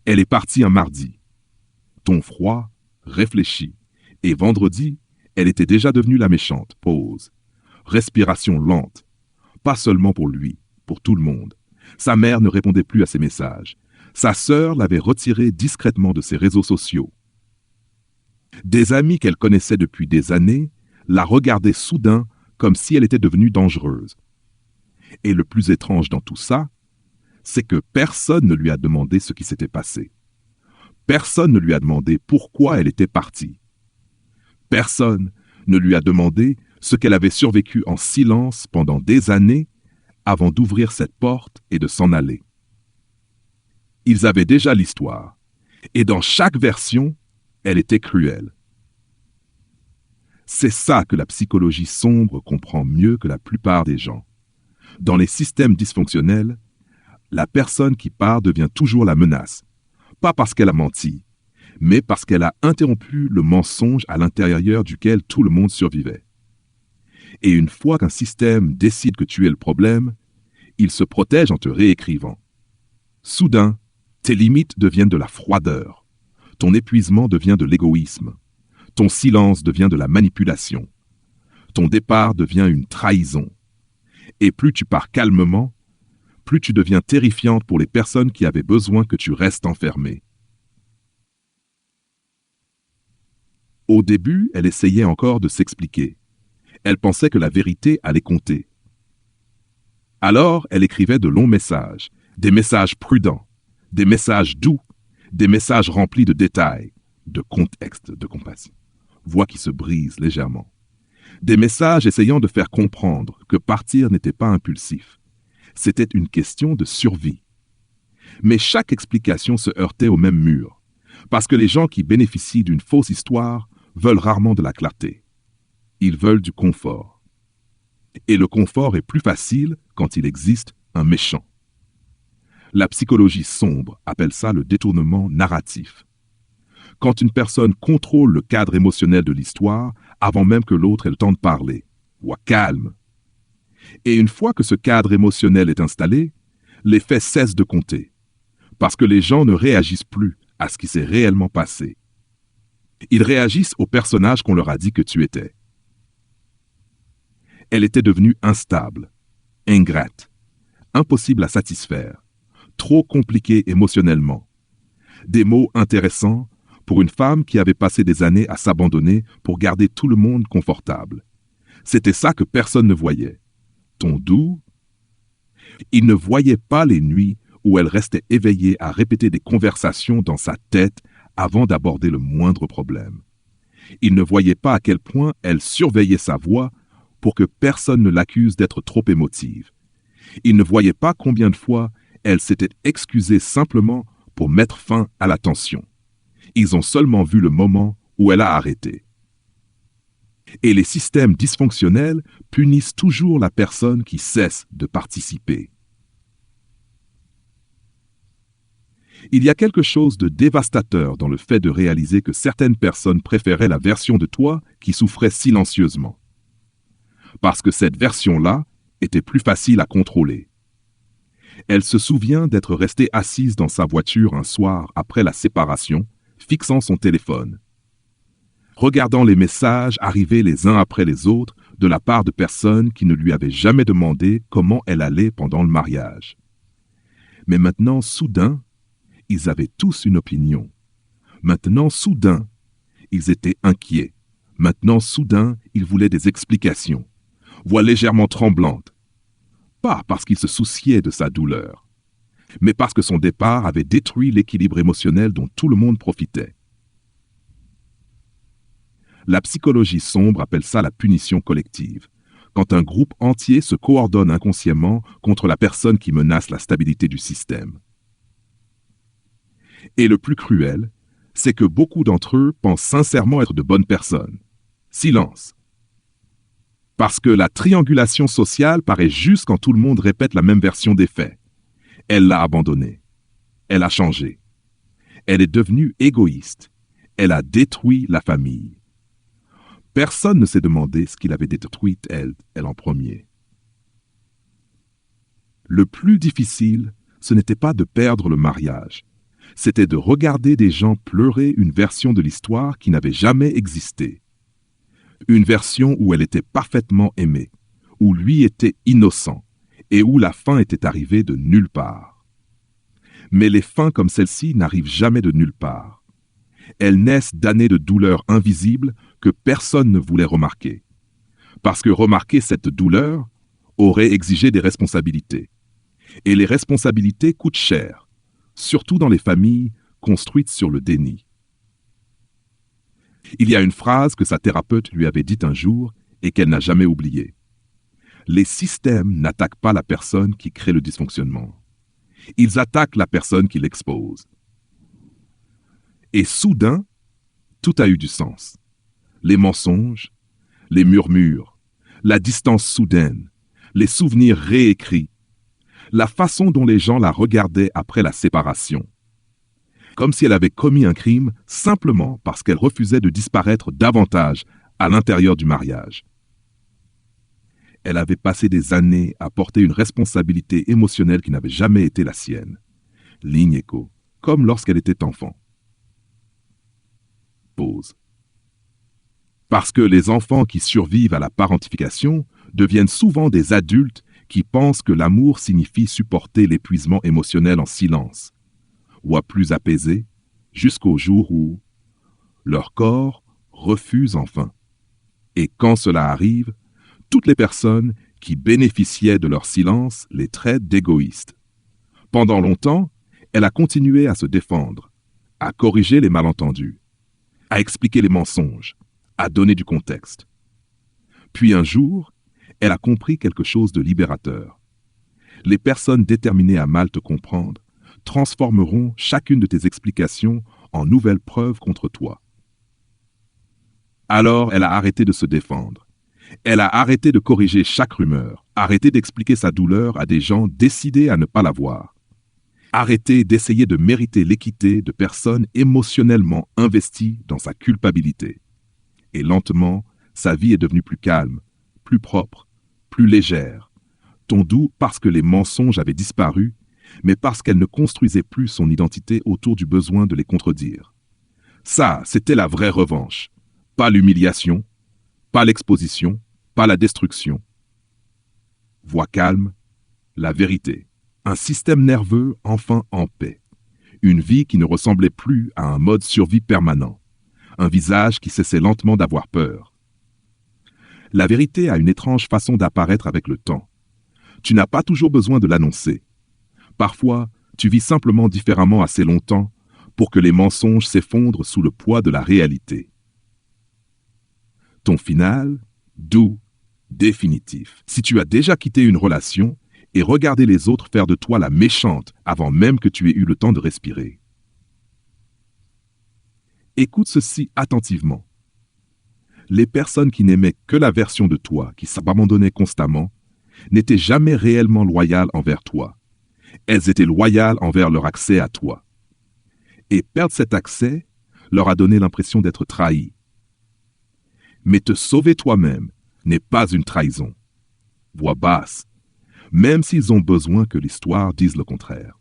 Elle est partie un mardi. Ton froid, réfléchi. Et vendredi, elle était déjà devenue la méchante. Pause. Respiration lente. Pas seulement pour lui, pour tout le monde. Sa mère ne répondait plus à ses messages. Sa sœur l'avait retirée discrètement de ses réseaux sociaux. Des amis qu'elle connaissait depuis des années la regardaient soudain comme si elle était devenue dangereuse. Et le plus étrange dans tout ça, c'est que personne ne lui a demandé ce qui s'était passé. Personne ne lui a demandé pourquoi elle était partie. Personne ne lui a demandé ce qu'elle avait survécu en silence pendant des années avant d'ouvrir cette porte et de s'en aller. Ils avaient déjà l'histoire, et dans chaque version, elle était cruelle. C'est ça que la psychologie sombre comprend mieux que la plupart des gens. Dans les systèmes dysfonctionnels, la personne qui part devient toujours la menace, pas parce qu'elle a menti, mais parce qu'elle a interrompu le mensonge à l'intérieur duquel tout le monde survivait. Et une fois qu'un système décide que tu es le problème, il se protège en te réécrivant. Soudain, tes limites deviennent de la froideur, ton épuisement devient de l'égoïsme, ton silence devient de la manipulation, ton départ devient une trahison. Et plus tu pars calmement, plus tu deviens terrifiante pour les personnes qui avaient besoin que tu restes enfermé. Au début, elle essayait encore de s'expliquer. Elle pensait que la vérité allait compter. Alors, elle écrivait de longs messages, des messages prudents, des messages doux, des messages remplis de détails, de contexte, de compassion. Voix qui se brise légèrement. Des messages essayant de faire comprendre que partir n'était pas impulsif. C'était une question de survie. Mais chaque explication se heurtait au même mur, parce que les gens qui bénéficient d'une fausse histoire veulent rarement de la clarté. Ils veulent du confort. Et le confort est plus facile quand il existe un méchant. La psychologie sombre appelle ça le détournement narratif. Quand une personne contrôle le cadre émotionnel de l'histoire avant même que l'autre ait le temps de parler, voix calme. Et une fois que ce cadre émotionnel est installé, les faits cessent de compter, parce que les gens ne réagissent plus à ce qui s'est réellement passé. Ils réagissent au personnage qu'on leur a dit que tu étais. Elle était devenue instable, ingrate, impossible à satisfaire, trop compliquée émotionnellement. Des mots intéressants pour une femme qui avait passé des années à s'abandonner pour garder tout le monde confortable. C'était ça que personne ne voyait. Ton doux. Il ne voyait pas les nuits où elle restait éveillée à répéter des conversations dans sa tête avant d'aborder le moindre problème. Il ne voyait pas à quel point elle surveillait sa voix pour que personne ne l'accuse d'être trop émotive. Il ne voyait pas combien de fois elle s'était excusée simplement pour mettre fin à la tension. Ils ont seulement vu le moment où elle a arrêté. Et les systèmes dysfonctionnels punissent toujours la personne qui cesse de participer. Il y a quelque chose de dévastateur dans le fait de réaliser que certaines personnes préféraient la version de toi qui souffrait silencieusement. Parce que cette version-là était plus facile à contrôler. Elle se souvient d'être restée assise dans sa voiture un soir après la séparation, fixant son téléphone, regardant les messages arriver les uns après les autres de la part de personnes qui ne lui avaient jamais demandé comment elle allait pendant le mariage. Mais maintenant, soudain, ils avaient tous une opinion. Maintenant, soudain, ils étaient inquiets. Maintenant, soudain, ils voulaient des explications. Voix légèrement tremblante. Pas parce qu'ils se souciaient de sa douleur, mais parce que son départ avait détruit l'équilibre émotionnel dont tout le monde profitait. La psychologie sombre appelle ça la punition collective, quand un groupe entier se coordonne inconsciemment contre la personne qui menace la stabilité du système. Et le plus cruel, c'est que beaucoup d'entre eux pensent sincèrement être de bonnes personnes. Silence. Parce que la triangulation sociale paraît juste quand tout le monde répète la même version des faits. Elle l'a abandonné. Elle a changé. Elle est devenue égoïste. Elle a détruit la famille. Personne ne s'est demandé ce qu'il avait détruit, elle en premier. Le plus difficile, ce n'était pas de perdre le mariage. c'était de regarder des gens pleurer une version de l'histoire qui n'avait jamais existé. Une version où elle était parfaitement aimée, où lui était innocent, et où la fin était arrivée de nulle part. Mais les fins comme celle-ci n'arrivent jamais de nulle part. Elles naissent d'années de douleur invisible que personne ne voulait remarquer. Parce que remarquer cette douleur aurait exigé des responsabilités. Et les responsabilités coûtent cher, surtout dans les familles construites sur le déni. Il y a une phrase que sa thérapeute lui avait dite un jour et qu'elle n'a jamais oubliée. Les systèmes n'attaquent pas la personne qui crée le dysfonctionnement. Ils attaquent la personne qui l'expose. Et soudain, tout a eu du sens. Les mensonges, les murmures, la distance soudaine, les souvenirs réécrits, la façon dont les gens la regardaient après la séparation. Comme si elle avait commis un crime simplement parce qu'elle refusait de disparaître davantage à l'intérieur du mariage. Elle avait passé des années à porter une responsabilité émotionnelle qui n'avait jamais été la sienne. Ligne écho, comme lorsqu'elle était enfant. Pause. Parce que les enfants qui survivent à la parentification deviennent souvent des adultes qui pensent que l'amour signifie supporter l'épuisement émotionnel en silence, ou à plus apaisé, jusqu'au jour où leur corps refuse enfin. Et quand cela arrive, toutes les personnes qui bénéficiaient de leur silence les traitent d'égoïstes. Pendant longtemps, elle a continué à se défendre, à corriger les malentendus, à expliquer les mensonges, à donner du contexte. Puis un jour, elle a compris quelque chose de libérateur. Les personnes déterminées à mal te comprendre transformeront chacune de tes explications en nouvelles preuves contre toi. Alors, elle a arrêté de se défendre. Elle a arrêté de corriger chaque rumeur, arrêté d'expliquer sa douleur à des gens décidés à ne pas la voir. Arrêté d'essayer de mériter l'équité de personnes émotionnellement investies dans sa culpabilité. Et lentement, sa vie est devenue plus calme, plus propre, plus légère. Ton doux parce que les mensonges avaient disparu, mais parce qu'elle ne construisait plus son identité autour du besoin de les contredire. Ça, c'était la vraie revanche. Pas l'humiliation, pas l'exposition, pas la destruction. Voix calme, la vérité. Un système nerveux enfin en paix. Une vie qui ne ressemblait plus à un mode survie permanent. Un visage qui cessait lentement d'avoir peur. La vérité a une étrange façon d'apparaître avec le temps. Tu n'as pas toujours besoin de l'annoncer. Parfois, tu vis simplement différemment assez longtemps pour que les mensonges s'effondrent sous le poids de la réalité. Ton final, doux, définitif. Si tu as déjà quitté une relation et regardé les autres faire de toi la méchante avant même que tu aies eu le temps de respirer. Écoute ceci attentivement. Les personnes qui n'aimaient que la version de toi, qui s'abandonnaient constamment, n'étaient jamais réellement loyales envers toi. Elles étaient loyales envers leur accès à toi. Et perdre cet accès leur a donné l'impression d'être trahies. Mais te sauver toi-même n'est pas une trahison. Voix basse, même s'ils ont besoin que l'histoire dise le contraire.